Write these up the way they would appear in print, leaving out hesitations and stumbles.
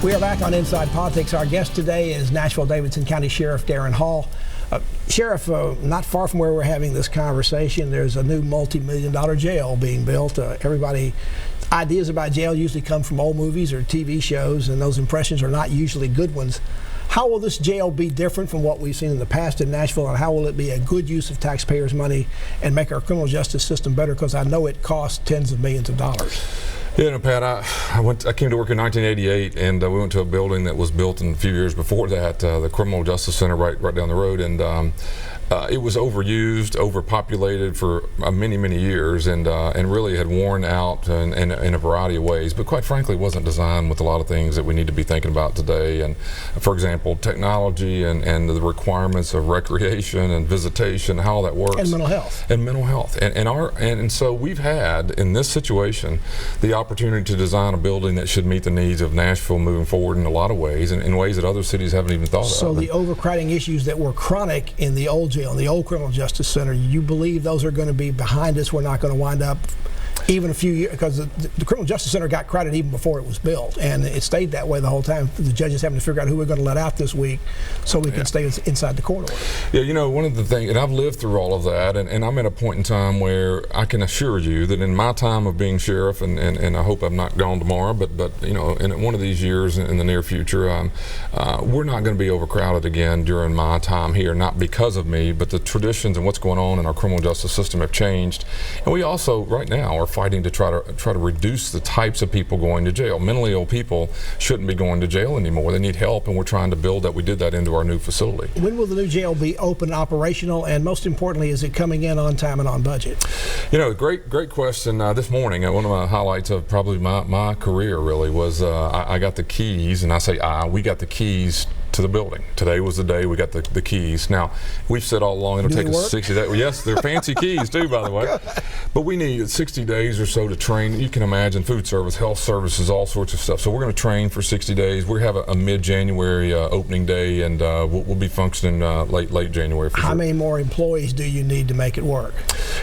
We are back on Inside Politics. Our guest today is Nashville Davidson County Sheriff Daron Hall. Sheriff, not far from where we're having this conversation, there's a new multi-million-dollar jail being built. Ideas about jail usually come from old movies or TV shows, and those impressions are not usually good ones. How will this jail be different from what we've seen in the past in Nashville, and how will it be a good use of taxpayers' money and make our criminal justice system better? Because I know it costs tens of millions of dollars. Yeah, Pat, I came to work in 1988, and we went to a building that was built in a few years before that, the Criminal Justice Center right down the road, and it was overused, overpopulated for many years, and really had worn out in a variety of ways. But quite frankly, it wasn't designed with a lot of things that we need to be thinking about today. And for example, technology and the requirements of recreation and visitation, how all that works. And mental health. And mental health. And so we've had in this situation the opportunity to design a building that should meet the needs of Nashville moving forward in a lot of ways, and in ways that other cities haven't even thought of. So the overcrowding issues that were chronic in the old jail, in the old Criminal Justice Center, you believe those are going to be behind us? We're not going to wind up even a few years, because the Criminal Justice Center got crowded even before it was built, and it stayed that way the whole time. The judges having to figure out who we're going to let out this week so we can stay inside the court order. Yeah, you know, one of the things, and I've lived through all of that, and I'm at a point in time where I can assure you that in my time of being sheriff, and I hope I'm not gone tomorrow, but you know, in one of these years in the near future, we're not going to be overcrowded again during my time here, not because of me, but the traditions and what's going on in our criminal justice system have changed. And we also, right now, are fighting to try to reduce the types of people going to jail. Mentally ill people shouldn't be going to jail anymore. They need help, and we're trying to build that. We did that into our new facility. When will the new jail be open and operational, and most importantly, is it coming in on time and on budget? You know, great question. This morning, one of my highlights of probably my career really was I got the keys, and I say we got the keys to the building. Today was the day we got the keys. Now, we've said all along it'll take us 60 days. Well, yes, they're fancy keys too, by the way. But we need 60 days or so to train. You can imagine food service, health services, all sorts of stuff. So we're going to train for 60 days. We have a mid-January opening day, and we'll be functioning late January for sure. How many more employees do you need to make it work?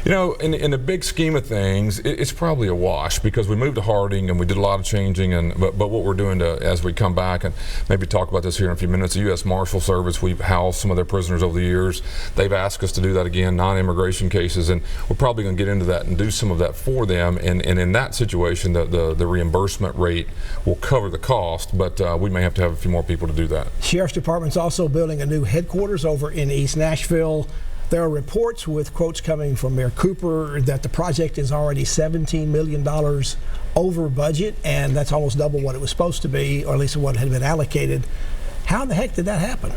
You know, in the big scheme of things, it's probably a wash, because we moved to Harding and we did a lot of changing. But what we're doing as we come back, and maybe talk about this here in a few minutes, the U.S. Marshal Service, we've housed some of their prisoners over the years. They've asked us to do that again, non-immigration cases, and we're probably going to get into that and do some of that for them. And in that situation, the reimbursement rate will cover the cost, but we may have to have a few more people to do that. Sheriff's Department's also building a new headquarters over in East Nashville. There are reports, with quotes coming from Mayor Cooper, that the project is already $17 million over budget, and that's almost double what it was supposed to be, or at least what had been allocated. How in the heck did that happen?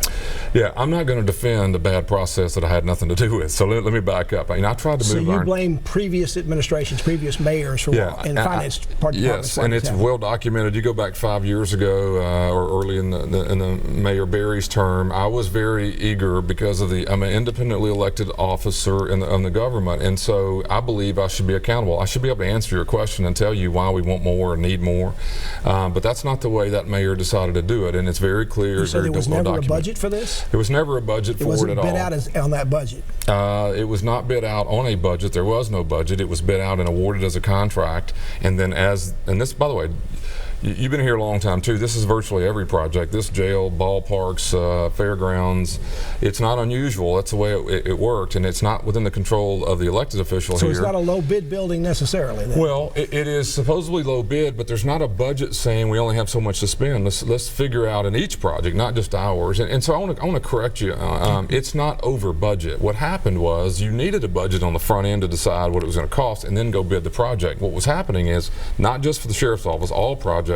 Yeah, I'm not going to defend a bad process that I had nothing to do with. So let me back up. I tried to move. So you blame previous administrations, previous mayors for in finance department. Yes, and it's well documented. You go back 5 years ago, or early in the Mayor Barry's term, I was very eager because of I'm an independently elected officer in the government, and so I believe I should be accountable. I should be able to answer your question and tell you why we want more and need more. But that's not the way that mayor decided to do it, and it's very clear. So there was never a budget for this? There was never a budget for it at all. It wasn't bid out on that budget? It was not bid out on a budget. There was no budget. It was bid out and awarded as a contract. And then and this, by the way, you've been here a long time too. This is virtually every project. This jail, ballparks, fairgrounds. It's not unusual. That's the way it worked, and it's not within the control of the elected official here. So it's not a low bid building necessarily, then? Well, it is supposedly low bid, but there's not a budget saying we only have so much to spend. Let's figure out in each project, not just ours. And so I want to correct you. It's not over budget. What happened was you needed a budget on the front end to decide what it was going to cost, and then go bid the project. What was happening is, not just for the sheriff's office, all projects,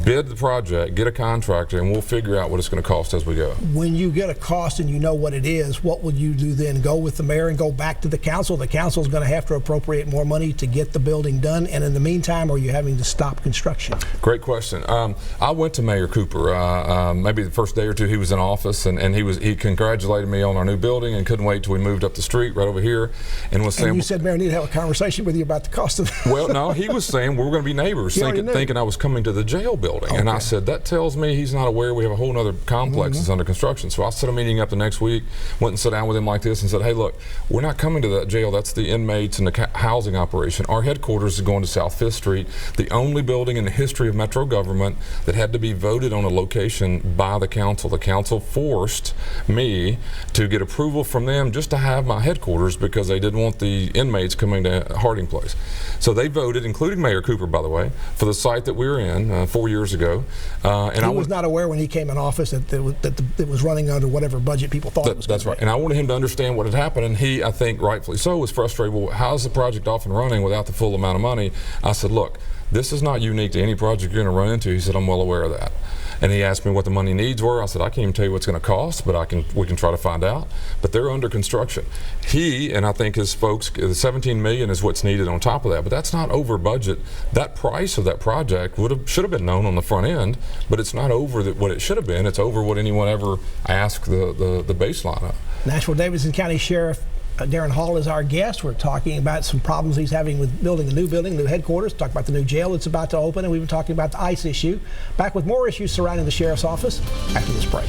bid the project, get a contractor, and we'll figure out what it's going to cost as we go. When you get a cost and you know what it is, what will you do then? Go with the mayor and go back to the council? The council is going to have to appropriate more money to get the building done, and in the meantime, are you having to stop construction? Great question. I went to Mayor Cooper maybe the first day or two he was in office, and he congratulated me on our new building and couldn't wait till we moved up the street right over here, and was saying, and you said, Mayor, I need to have a conversation with you about the cost of Well, no, he was saying we're going to be neighbors, thinking I was coming to the jail building. And I said, that tells me he's not aware we have a whole other complex that's under construction. So I set a meeting up the next week, went and sat down with him like this and said, hey, look, we're not coming to that jail. That's the inmates and the housing operation. Our headquarters is going to South 5th Street, the only building in the history of Metro government that had to be voted on a location by the council. The council forced me to get approval from them just to have my headquarters because they didn't want the inmates coming to Harding Place. So they voted, including Mayor Cooper, by the way, for the site that we were in 4 years ago. And I was not aware when he came in office that it was running under whatever budget people thought it was. That's right. And I wanted him to understand what had happened, and he, I think rightfully so, was frustrated. Well, how's the project off and running without the full amount of money? I said, look, this is not unique to any project you're going to run into. He said, I'm well aware of that. And he asked me what the money needs were. I said, I can't even tell you what's going to cost, but we can try to find out. But they're under construction. He, and I think his folks, the $17 million is what's needed on top of that, but that's not over budget. That price of that project should have been known on the front end, but it's not over what it should have been. It's over what anyone ever asked the baseline of. Nashville Davidson County Sheriff Daron Hall is our guest. We're talking about some problems he's having with building a new building, new headquarters, talk about the new jail that's about to open, and we've been talking about the ICE issue. Back with more issues surrounding the sheriff's office after this break.